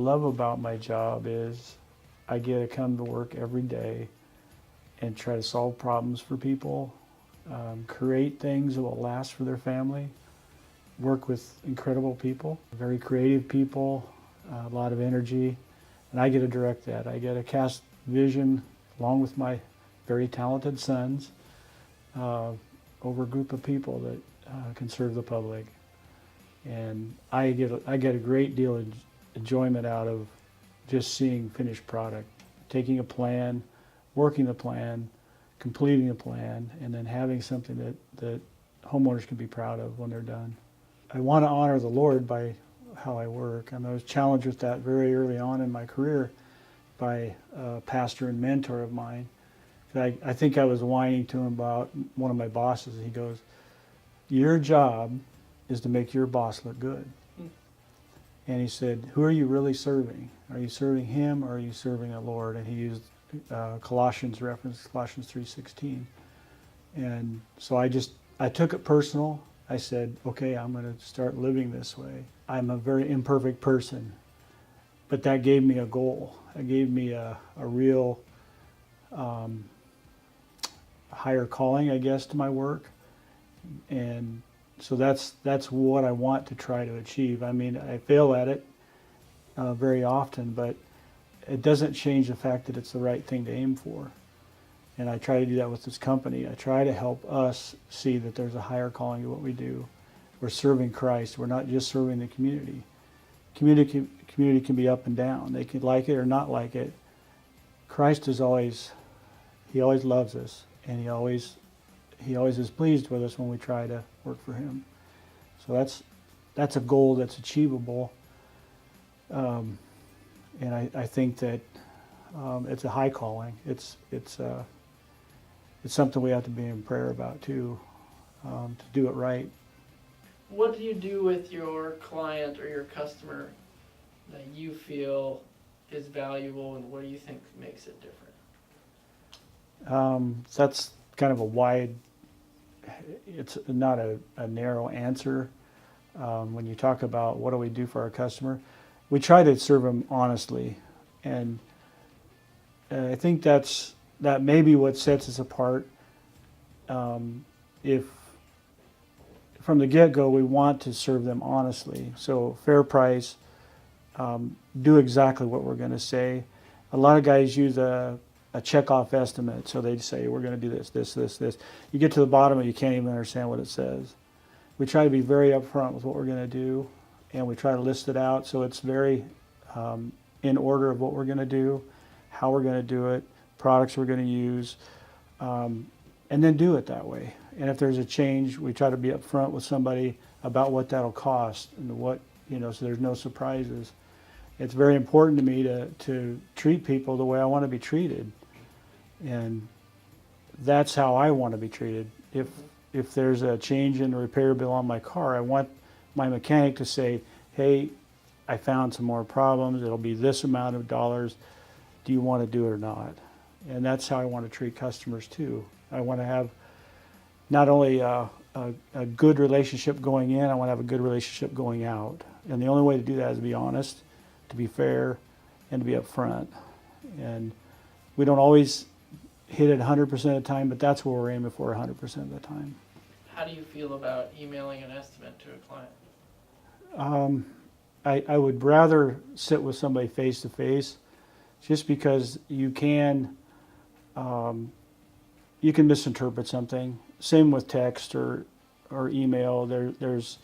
love about my job is I get to come to work every day and try to solve problems for people, create things that will last for their family, work with incredible people, very creative people, a lot of energy, and I get to direct that. I get to cast vision along with my very talented sons over a group of people that can serve the public. And I get a great deal of enjoyment out of just seeing finished product, taking a plan, working the plan, completing the plan, and then having something that homeowners can be proud of when they're done. I want to honor the Lord by how I work. I was challenged with that very early on in my career by a pastor and mentor of mine. I think I was whining to him about one of my bosses. He goes, "Your job is to make your boss look good." And he said, "Who are you really serving? Are you serving him or are you serving the Lord?" And he used Colossians reference, Colossians 3:16. And so I took it personal. I said, okay, I'm going to start living this way. I'm a very imperfect person, but that gave me a goal. It gave me a real higher calling, I guess, to my work. And so that's what I want to try to achieve. I mean, I fail at it very often, but it doesn't change the fact that it's the right thing to aim for. And I try to do that with this company. I try to help us see that there's a higher calling to what we do. We're serving Christ. We're not just serving the community. Community can be up and down. They can like it or not like it. Christ is always loves us, and he always is pleased with us when we try to work for him. So that's a goal that's achievable. And I think that it's a high calling. It's something we have to be in prayer about too, to do it right. What do you do with your client or your customer that you feel is valuable, and what do you think makes it different? That's kind of a wide, it's not a narrow answer. When you talk about what do we do for our customer, we try to serve them honestly. And I think that may be what sets us apart. If from the get-go we want to serve them honestly, so fair price, do exactly what we're going to say. A lot of guys use a check-off estimate, so they say we're going to do this, this, this, this. You get to the bottom and you can't even understand what it says. We try to be very upfront with what we're going to do, and we try to list it out so it's very in order of what we're going to do, how we're going to do it, products we're going to use, and then do it that way. And if there's a change, we try to be upfront with somebody about what that'll cost and what, so there's no surprises. It's very important to me to treat people the way I want to be treated, and that's how I want to be treated. If there's a change in the repair bill on my car, I want my mechanic to say, hey, I found some more problems, it'll be this amount of dollars, do you want to do it or not? And that's how I want to treat customers too. I want to have not only a good relationship going in, I want to have a good relationship going out. And the only way to do that is to be honest, to be fair, and to be upfront. And we don't always hit it 100% of the time, but that's what we're aiming for 100% of the time. How do you feel about emailing an estimate to a client? I would rather sit with somebody face to face, just because you can misinterpret something. Same with text or email. There's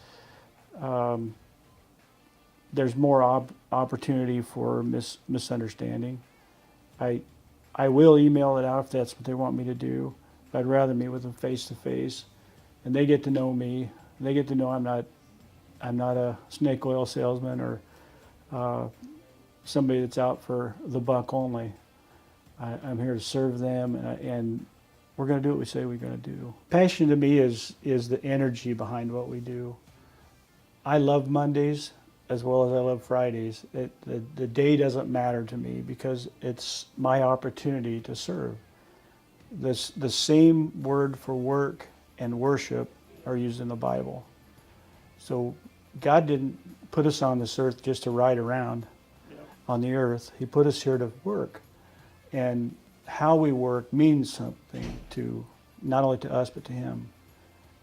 more opportunity for misunderstanding. I will email it out if that's what they want me to do, but I'd rather meet with them face to face, and they get to know me. They get to know I'm not a snake oil salesman or somebody that's out for the buck only. I'm here to serve them, and we're going to do what we say we're going to do. Passion to me is the energy behind what we do. I love Mondays as well as I love Fridays. The day doesn't matter to me because it's my opportunity to serve. The same word for work and worship are used in the Bible. So God didn't put us on this earth just to ride around. on the earth. He put us here to work. And how we work means something to not only to us, but to him.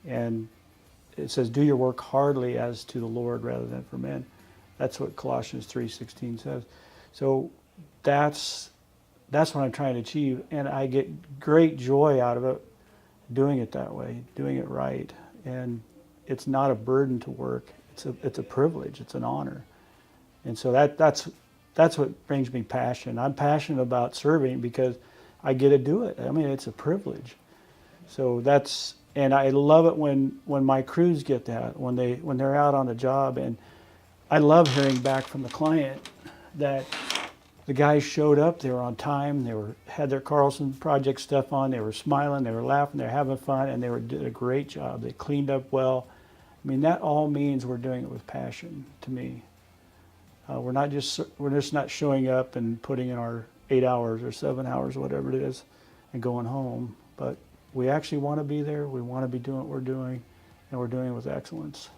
And it says, do your work heartily as to the Lord rather than for men. That's what Colossians 3:16 says. So that's what I'm trying to achieve. And I get great joy out of it, doing it that way, doing it right. And it's not a burden to work. It's a privilege. It's an honor. And so that's what brings me passion. I'm passionate about serving because I get to do it. I mean, it's a privilege. So and I love it when my crews get that, when they're out on a job. And I love hearing back from the client that the guys showed up, they were on time, had their Carlson project stuff on, they were smiling, they were laughing, they were having fun, and did a great job. They cleaned up well. I mean, that all means we're doing it with passion to me. We're just not showing up and putting in our 8 hours or 7 hours, whatever it is, and going home. But we actually want to be there. We want to be doing what we're doing, and we're doing it with excellence.